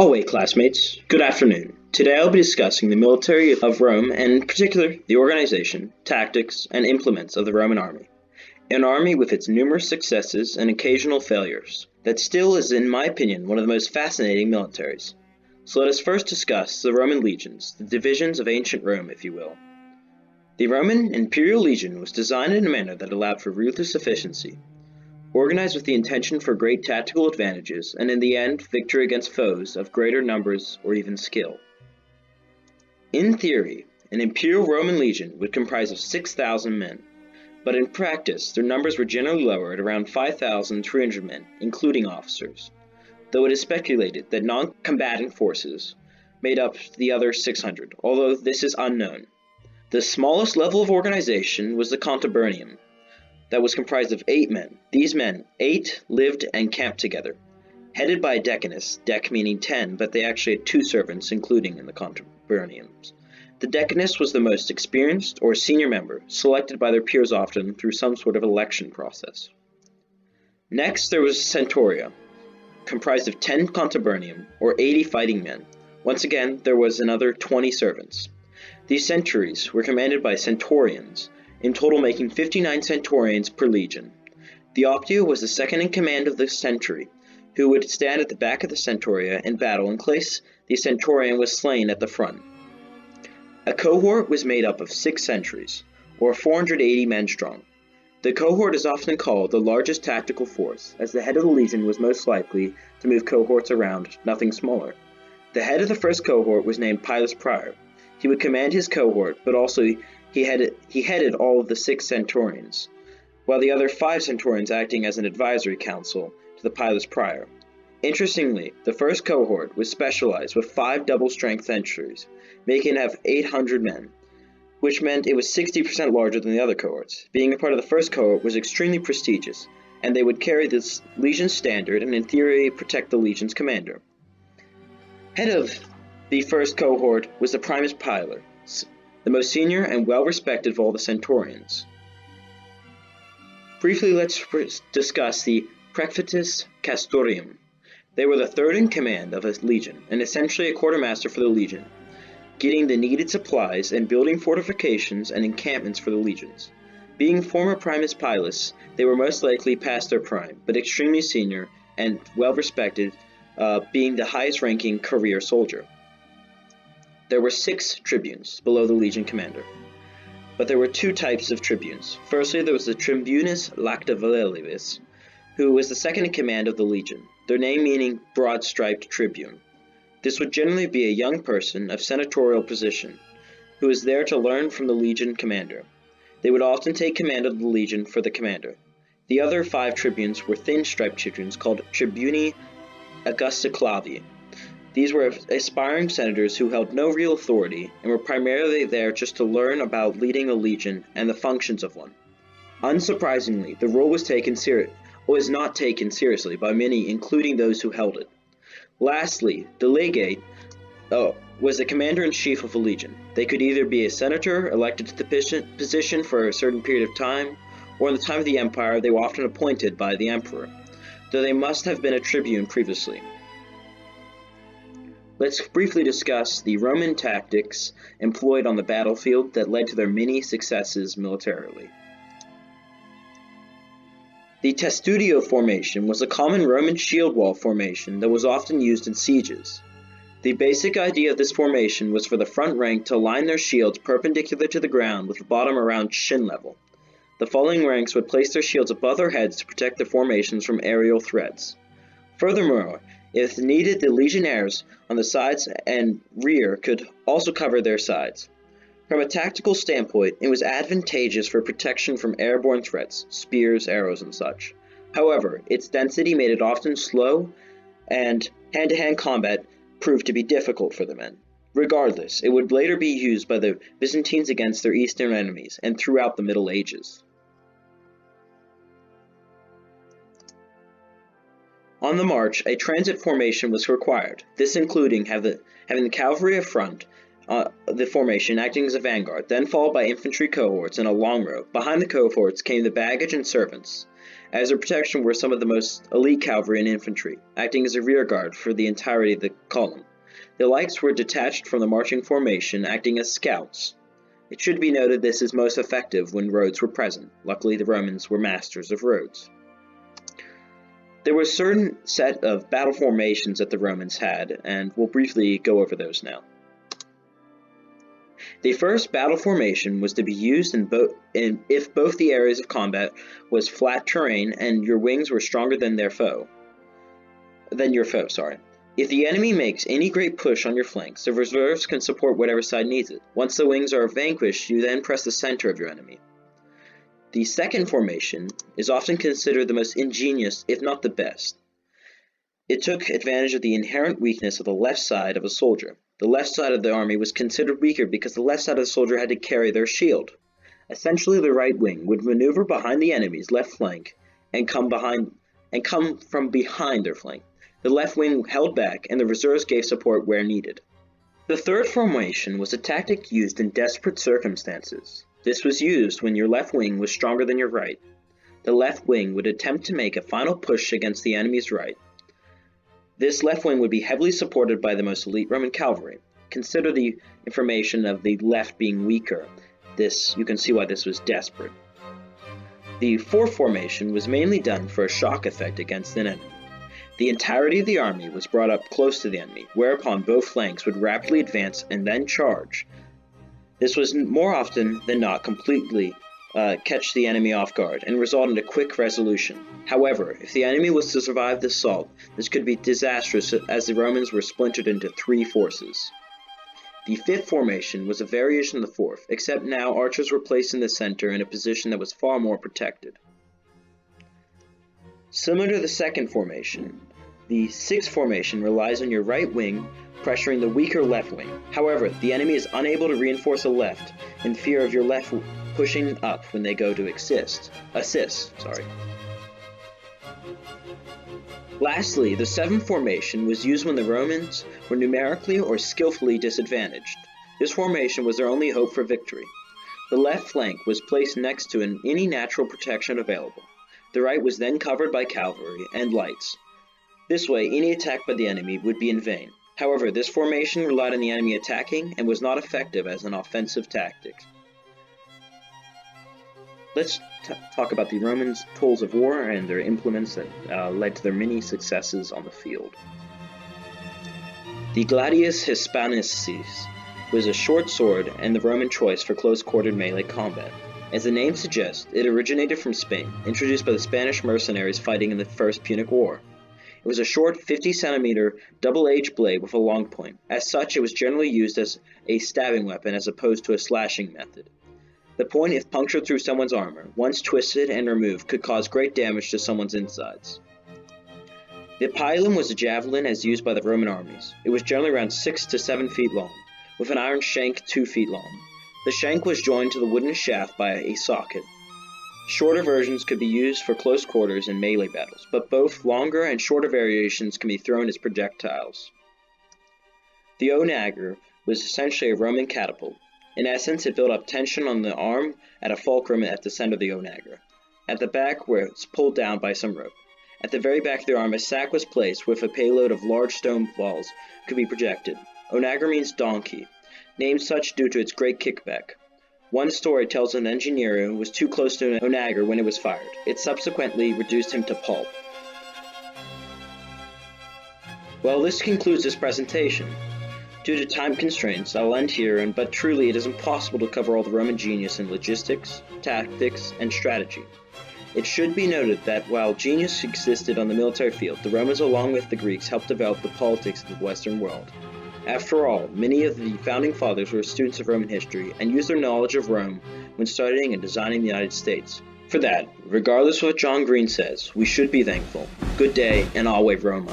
Alright, classmates, good afternoon. Today I'll be discussing the military of Rome and in particular the organization, tactics, and implements of the Roman army. An army with its numerous successes and occasional failures that still is, in my opinion, one of the most fascinating militaries. So let us first discuss the Roman legions, the divisions of ancient Rome, if you will. The Roman Imperial Legion was designed in a manner that allowed for ruthless efficiency, organized with the intention for great tactical advantages, and in the end, victory against foes of greater numbers or even skill. In theory, an Imperial Roman legion would comprise of 6,000 men, but in practice, their numbers were generally lower at around 5,300 men, including officers, though it is speculated that non-combatant forces made up the other 600, although this is unknown. The smallest level of organization was the Contubernium, that was comprised of 8 men. These men ate, lived, and camped together, headed by a decanus, dec meaning 10, but they actually had 2 servants, including in the Contuberniums. The decanus was the most experienced or senior member, selected by their peers often through some sort of election process. Next, there was Centuria, comprised of 10 Contubernium, or 80 fighting men. Once again, there was another 20 servants. These centuries were commanded by centurions, in total making 59 centurions per legion. The optio was the second in command of the century, who would stand at the back of the centuria in battle in case the centurion was slain at the front. A cohort was made up of 6 centuries, or 480 men strong. The cohort is often called the largest tactical force, as the head of the legion was most likely to move cohorts around, nothing smaller. The head of the first cohort was named Pilus Prior. He would command his cohort, but also he headed all of the 6 centurions, while the other 5 centurions acting as an advisory council to the Pilus Prior. Interestingly, the first cohort was specialized with 5 double-strength centuries, making it have 800 men, which meant it was 60% larger than the other cohorts. Being a part of the first cohort was extremely prestigious, and they would carry this legion's standard and in theory protect the legion's commander. Head of the first cohort was the Primus Pilus, the most senior and well-respected of all the centurions. Briefly, let's discuss the Praefectus Castorium. They were the third in command of a legion, and essentially a quartermaster for the legion, getting the needed supplies and building fortifications and encampments for the legions. Being former Primus Pilus, they were most likely past their prime, but extremely senior and well-respected, being the highest-ranking career soldier. There were 6 tribunes below the legion commander, but there were 2 types of tribunes. Firstly, there was the Tribunus Lactavalerius, who was the second in command of the legion, their name meaning broad-striped tribune. This would generally be a young person of senatorial position, who was there to learn from the legion commander. They would often take command of the legion for the commander. The other 5 tribunes were thin-striped tribunes called Tribuni Augusta Clavi. These were aspiring senators who held no real authority and were primarily there just to learn about leading a legion and the functions of one. Unsurprisingly, the role was not taken seriously by many, including those who held it. Lastly, the legate was the commander-in-chief of a legion. They could either be a senator elected to the position for a certain period of time, or in the time of the empire they were often appointed by the emperor, though they must have been a tribune previously. Let's briefly discuss the Roman tactics employed on the battlefield that led to their many successes militarily. The testudio formation was a common Roman shield wall formation that was often used in sieges. The basic idea of this formation was for the front rank to align their shields perpendicular to the ground with the bottom around shin level. The following ranks would place their shields above their heads to protect the formations from aerial threats. Furthermore, if needed, the legionnaires on the sides and rear could also cover their sides. From a tactical standpoint, it was advantageous for protection from airborne threats, spears, arrows, and such. However, its density made it often slow, and hand-to-hand combat proved to be difficult for the men. Regardless, it would later be used by the Byzantines against their eastern enemies, and throughout the Middle Ages. On the march, a transit formation was required, this including having the cavalry up front, the formation acting as a vanguard, then followed by infantry cohorts in a long row. Behind the cohorts came the baggage and servants. As their protection were some of the most elite cavalry and infantry, acting as a rear guard for the entirety of the column. The lights were detached from the marching formation, acting as scouts. It should be noted this is most effective when roads were present. Luckily, the Romans were masters of roads. There were a certain set of battle formations that the Romans had, and we'll briefly go over those now. The first battle formation was to be used if both the areas of combat was flat terrain and your wings were stronger than your foe. If the enemy makes any great push on your flanks, the reserves can support whatever side needs it. Once the wings are vanquished, you then press the center of your enemy. The second formation is often considered the most ingenious, if not the best. It took advantage of the inherent weakness of the left side of a soldier. The left side of the army was considered weaker because the left side of the soldier had to carry their shield. Essentially, the right wing would maneuver behind the enemy's left flank and come from behind their flank. The left wing held back, and the reserves gave support where needed. The third formation was a tactic used in desperate circumstances. This was used when your left wing was stronger than your right. The left wing would attempt to make a final push against the enemy's right. This left wing would be heavily supported by the most elite Roman cavalry. Consider the information of the left being weaker. You can see why this was desperate. The fourth formation was mainly done for a shock effect against an enemy. The entirety of the army was brought up close to the enemy, whereupon both flanks would rapidly advance and then charge. This was more often than not completely catch the enemy off guard and result in a quick resolution. However, if the enemy was to survive this assault, this could be disastrous as the Romans were splintered into three forces. The fifth formation was a variation of the fourth, except now archers were placed in the center in a position that was far more protected. Similar to the second formation, the sixth formation relies on your right wing pressuring the weaker left wing. However, the enemy is unable to reinforce the left in fear of your left pushing up when they go to assist. Lastly, the seventh formation was used when the Romans were numerically or skillfully disadvantaged. This formation was their only hope for victory. The left flank was placed next to any natural protection available. The right was then covered by cavalry and lights. This way, any attack by the enemy would be in vain. However, this formation relied on the enemy attacking and was not effective as an offensive tactic. Let's talk about the Romans' tools of war and their implements that led to their many successes on the field. The gladius hispanicis was a short sword and the Roman choice for close-quartered melee combat. As the name suggests, it originated from Spain, introduced by the Spanish mercenaries fighting in the First Punic War. It was a short 50-centimeter double-edged blade with a long point. As such, it was generally used as a stabbing weapon as opposed to a slashing method. The point, if punctured through someone's armor, once twisted and removed, could cause great damage to someone's insides. The pilum was a javelin as used by the Roman armies. It was generally around 6 to 7 feet long, with an iron shank 2 feet long. The shank was joined to the wooden shaft by a socket. Shorter versions could be used for close quarters and melee battles, but both longer and shorter variations can be thrown as projectiles. The onager was essentially a Roman catapult. In essence, it built up tension on the arm at a fulcrum at the center of the onager, at the back where it's pulled down by some rope. At the very back of the arm, a sack was placed with a payload of large stone balls could be projected. Onager means donkey, named such due to its great kickback. One story tells an engineer who was too close to an onager when it was fired. It subsequently reduced him to pulp. Well, this concludes this presentation. Due to time constraints, I'll end here, but truly it is impossible to cover all the Roman genius in logistics, tactics, and strategy. It should be noted that while genius existed on the military field, the Romans along with the Greeks helped develop the politics of the Western world. After all, many of the founding fathers were students of Roman history and used their knowledge of Rome when studying and designing the United States. For that, regardless of what John Green says, we should be thankful. Good day, and Always Roma.